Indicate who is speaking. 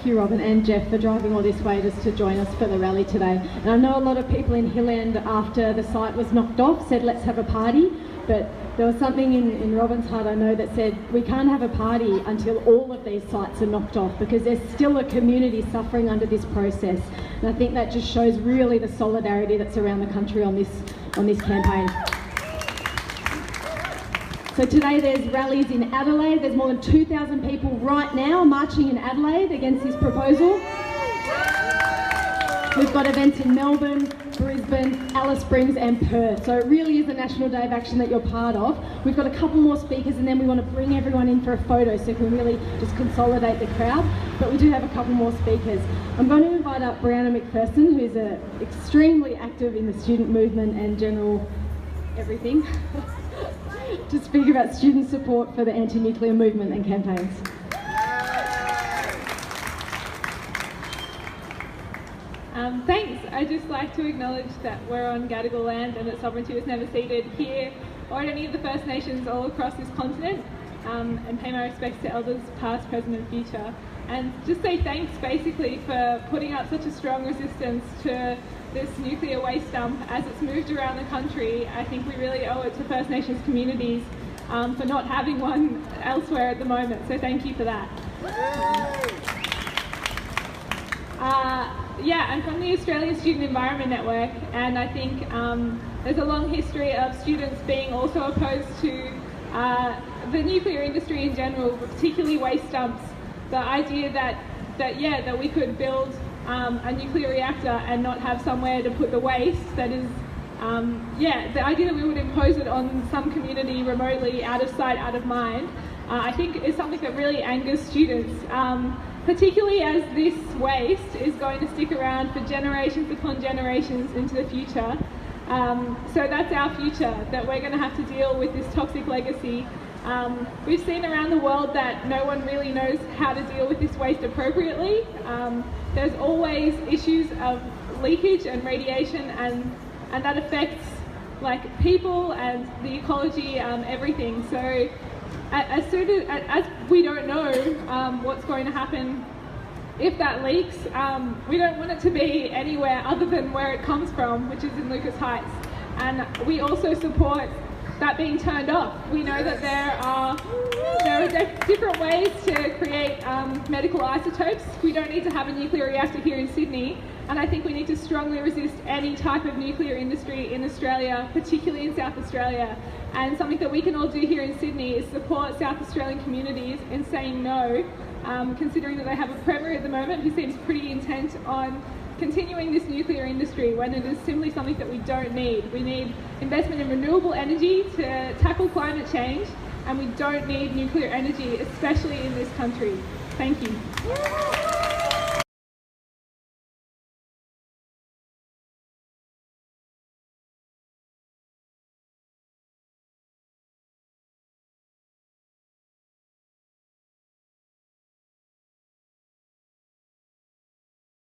Speaker 1: Thank you, Robin and Jeff, for driving all this way just to join us for the rally today. And I know a lot of people in Hillend, after the site was knocked off, said let's have a party, but there was something in Robin's heart, I know, that said we can't have a party until all of these sites are knocked off, because there's still a community suffering under this process. And I think that just shows really the solidarity that's around the country on this campaign. So today there's rallies in Adelaide. There's more than 2,000 people right now marching in Adelaide against this proposal. We've got events in Melbourne, Brisbane, Alice Springs and Perth. So it really is a national day of action that you're part of. We've got a couple more speakers and then we want to bring everyone in for a photo so we can really just consolidate the crowd. But we do have a couple more speakers. I'm going to invite up Breana Macpherson, who's extremely active in the student movement and general everything, to speak about student support for the anti-nuclear movement and campaigns.
Speaker 2: Thanks. I'd just like to acknowledge that we're on Gadigal land and that sovereignty was never ceded here or at any of the First Nations all across this continent, and pay my respects to elders past, present and future. And just say thanks basically for putting up such a strong resistance to this nuclear waste dump as it's moved around the country. I think we really owe it to First Nations communities for not having one elsewhere at the moment, so thank you for that. Yeah, I'm from the Australian Student Environment Network, and I think there's a long history of students being also opposed to the nuclear industry in general, but particularly waste dumps. The idea that we could build a nuclear reactor and not have somewhere to put the waste, that is, the idea that we would impose it on some community remotely, out of sight, out of mind, I think is something that really angers students. Particularly as this waste is going to stick around for generations upon generations into the future. So that's our future, that we're going to have to deal with this toxic legacy. We've seen around the world that no one really knows how to deal with this waste appropriately. There's always issues of leakage and radiation, and that affects like people and the ecology, everything. So as we don't know what's going to happen if that leaks, we don't want it to be anywhere other than where it comes from, which is in Lucas Heights. And we also support that being turned off. We know that there are different ways to create medical isotopes. We don't need to have a nuclear reactor here in Sydney, and I think we need to strongly resist any type of nuclear industry in Australia, particularly in South Australia. And something that we can all do here in Sydney is support South Australian communities in saying no, considering that they have a Premier at the moment who seems pretty intent on continuing this nuclear industry when it is simply something that we don't need. We need investment in renewable energy to tackle climate change, and we don't need nuclear energy, especially in this country. Thank you.